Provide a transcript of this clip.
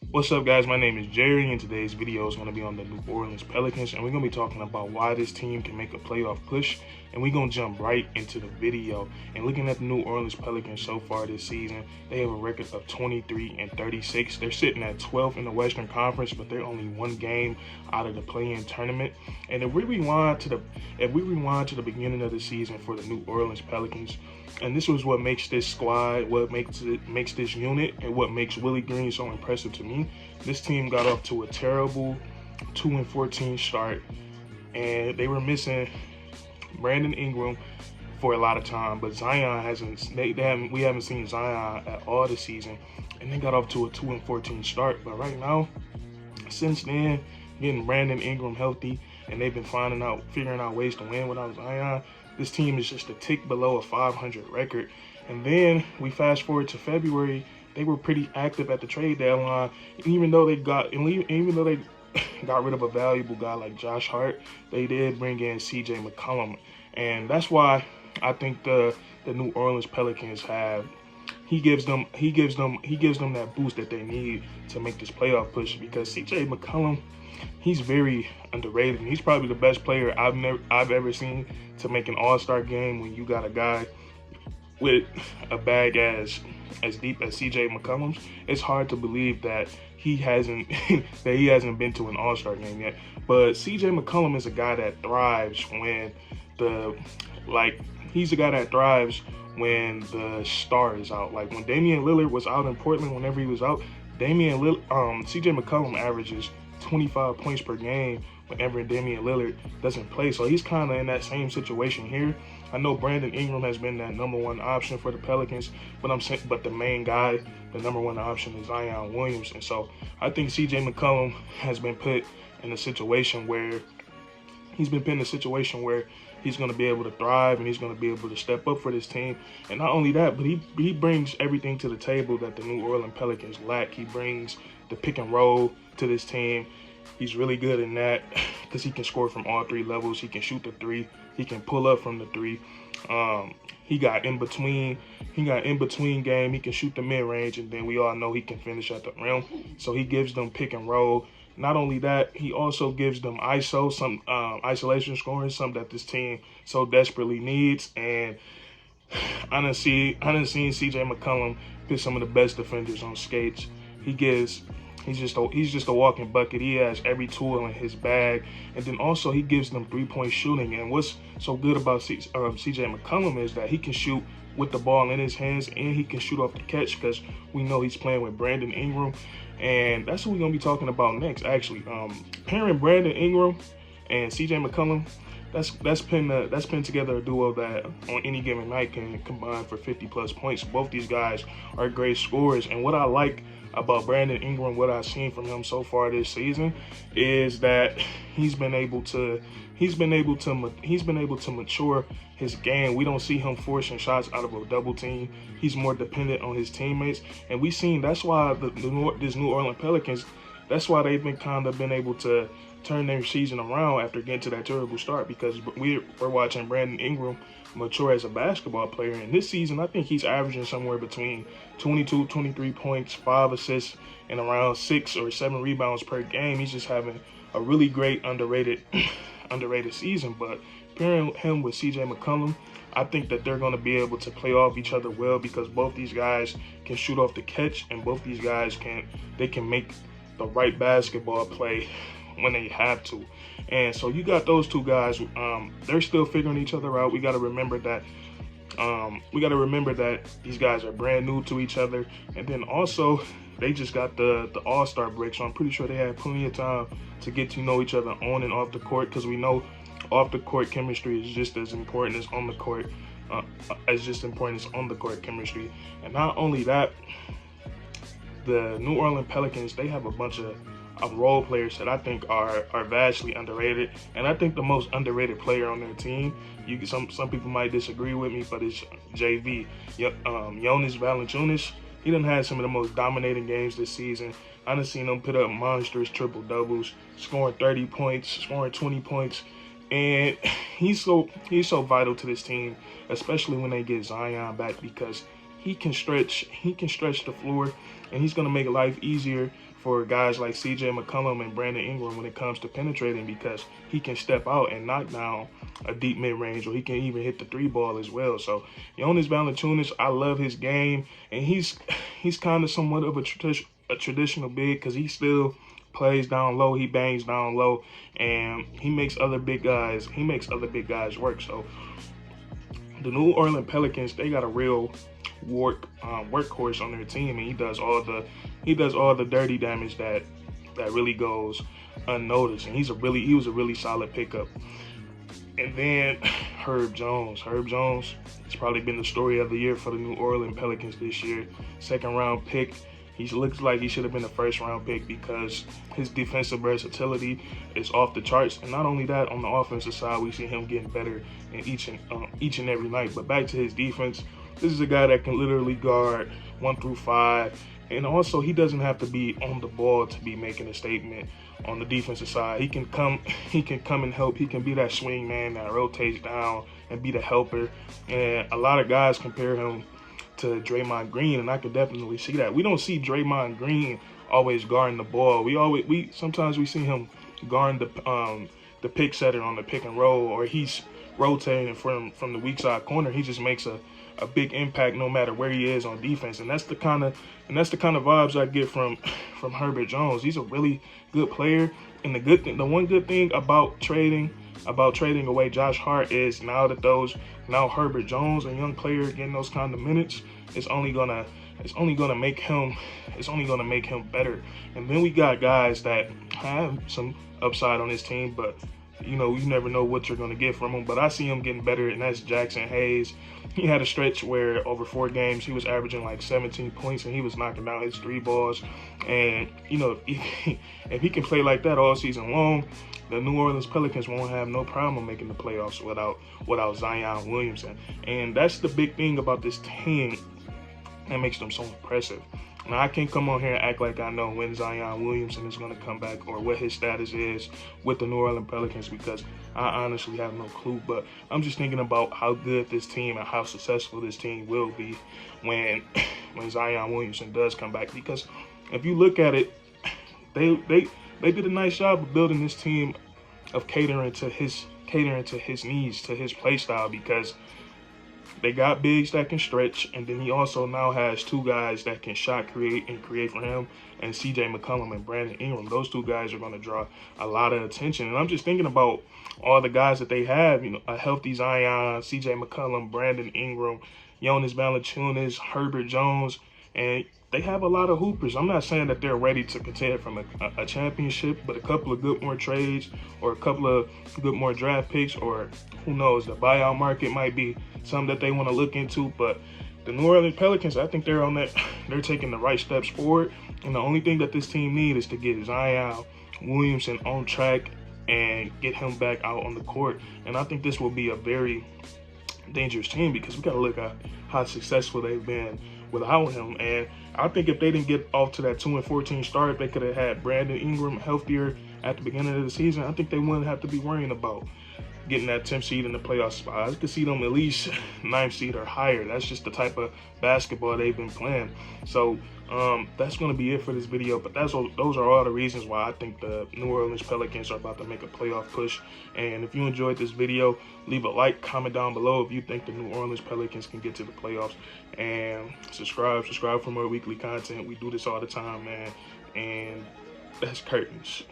What's up, guys? My name is Jerry, and today's video is going to be on the New Orleans Pelicans, and we're going to be talking about why this team can make a playoff push, and we're going to jump right into the video. And looking at the New Orleans Pelicans so far this season, they have a record of 23-36. They're sitting at 12th in the Western Conference, but they're only one game out of the play-in tournament. And if we rewind to the beginning of the season for the New Orleans Pelicans, and this was what makes this squad, what makes this unit, and what makes Willie Green so impressive to me. This team got off to a terrible 2-14 start, and they were missing Brandon Ingram for a lot of time. But Zion we haven't seen Zion at all this season, and they got off to a 2-14 start. But right now, since then, getting Brandon Ingram healthy, and they've been figuring out ways to win without Zion. This team is just a tick below a 500 record. And then we fast forward to February, they were pretty active at the trade deadline. Even though they got rid of a valuable guy like Josh Hart, they did bring in McCollum. And that's why I think the New Orleans Pelicans he gives them that boost that they need to make this playoff push, because McCollum, he's very underrated. He's probably the best player I've ever seen to make an All-Star game. When you got a guy with a bag as deep as McCollum's, it's hard to believe that he hasn't been to an All-Star game yet. But McCollum is a guy that thrives when when the star is out. Like when Damian Lillard was out in Portland, whenever he was out, McCollum averages 25 points per game whenever Damian Lillard doesn't play. So he's kind of in that same situation here. I know Brandon Ingram has been that number one option for the Pelicans, but the main guy, the number one option, is Zion Williams. And so I think McCollum has been put in a situation where he's going to be able to thrive, and he's going to be able to step up for this team. And not only that, but he brings everything to the table that the New Orleans Pelicans lack. He brings the pick and roll to this team. He's really good in that because he can score from all three levels. He can shoot the three. He can pull up from the three. He got in between game. He can shoot the mid range, and then we all know he can finish at the rim. So he gives them pick and roll. Not only that, he also gives them isolation scoring, something that this team so desperately needs. And I done seen McCollum put some of the best defenders on skates. He's just a walking bucket. He has every tool in his bag, and then also he gives them 3-point shooting. And what's so good about McCollum is that he can shoot with the ball in his hands, and he can shoot off the catch, because we know he's playing with Brandon Ingram, and that's what we're gonna be talking about next. Actually, pairing Brandon Ingram and McCollum, that's pinned together a duo that on any given night can combine for 50+ points. Both these guys are great scorers, and what I like about Brandon Ingram, what I've seen from him so far this season, is that he's been able to mature his game. We don't see him forcing shots out of a double team. He's more dependent on his teammates, and we've seen that's why this New Orleans Pelicans, that's why they've been able to turn their season around after getting to that terrible start, because we're watching Brandon Ingram mature as a basketball player. And this season, I think he's averaging somewhere between 22, 23 points, 5 assists, and around 6 or 7 rebounds per game. He's just having a really great underrated season. But pairing him with McCollum, I think that they're going to be able to play off each other well, because both these guys can shoot off the catch, and both these guys can make the right basketball play when they have to. And so you got those two guys. They're still figuring each other out. We got to remember that these guys are brand new to each other. And then also, they just got the All-Star break, so I'm pretty sure they had plenty of time to get to know each other on and off the court, because we know off the court chemistry is just as important as on the court, chemistry. And not only that, the New Orleans Pelicans, they have a bunch of role players that I think are vastly underrated. And I think the most underrated player on their team, some people might disagree with me, but it's JV, Jonas Valanciunas. He done had some of the most dominating games this season. I done seen him put up monstrous triple doubles, scoring 30 points, scoring 20 points. And he's so vital to this team, especially when they get Zion back, because he can stretch the floor, and he's going to make life easier for guys like CJ McCollum and Brandon Ingram when it comes to penetrating, because he can step out and knock down a deep mid-range, or he can even hit the three ball as well. So Jonas Valanciunas, I love his game, and he's kind of somewhat of a traditional big, because he still plays down low, he bangs down low, and he makes other big guys work. So the New Orleans Pelicans, they got a real workhorse on their team, and he does all the dirty damage that really goes unnoticed. And he was a really solid pickup. And then Herb Jones. It's probably been the story of the year for the New Orleans Pelicans this year. Second round pick. He looks like he should have been a first round pick, because his defensive versatility is off the charts. And not only that, on the offensive side, we see him getting better in each and every night. But back to his defense, this is a guy that can literally guard 1 through 5. And also, he doesn't have to be on the ball to be making a statement on the defensive side. He can come and help. He can be that swing man that rotates down and be the helper. And a lot of guys compare him to Draymond Green, and I could definitely see that. We don't see Draymond Green always guarding the ball. Sometimes we see him guarding the pick setter on the pick and roll, or he's rotating from the weak side corner. He just makes a big impact no matter where he is on defense, and that's the kind of vibes I get from Herbert Jones. He's a really good player, and the one good thing about trading away Josh Hart is now Herbert Jones, a young player, getting those kind of minutes, it's only gonna make him better. And then we got guys that have some upside on this team, but you never know what you're going to get from him. But I see him getting better, and that's Jackson Hayes. He had a stretch where over 4 games he was averaging like 17 points, and he was knocking down his 3 balls. And if he can play like that all season long, the New Orleans Pelicans won't have no problem making the playoffs without Zion Williamson. And that's the big thing about this team that makes them so impressive. Now, I can't come on here and act like I know when Zion Williamson is going to come back or what his status is with the New Orleans Pelicans, because I honestly have no clue. But I'm just thinking about how good this team and how successful this team will be when Zion Williamson does come back. Because if you look at it, they did a nice job of building this team, of catering to his needs, to his play style, because they got bigs that can stretch, and then he also now has 2 guys that can shot create for him, and CJ McCollum and Brandon Ingram. Those 2 guys are going to draw a lot of attention. And I'm just thinking about all the guys that they have, a healthy Zion, CJ McCollum, Brandon Ingram, Jonas Valanciunas, Herbert Jones, and they have a lot of hoopers. I'm not saying that they're ready to contend from a championship, but a couple of good more trades, or a couple of good more draft picks, or who knows, the buyout market might be something that they want to look into. But the New Orleans Pelicans, I think they're taking the right steps forward. And the only thing that this team needs is to get Zion Williamson on track and get him back out on the court. And I think this will be a very dangerous team, because we got to look at how successful they've been without him. And I think if they didn't get off to that 2-14 start, if they could have had Brandon Ingram healthier at the beginning of the season, I think they wouldn't have to be worrying about getting that 10th seed in the playoff spot. I could see them at least 9th seed or higher. That's just the type of basketball they've been playing. So that's going to be it for this video. But those are all the reasons why I think the New Orleans Pelicans are about to make a playoff push. And if you enjoyed this video, leave a like, comment down below if you think the New Orleans Pelicans can get to the playoffs. And subscribe for more weekly content. We do this all the time, man. And that's curtains.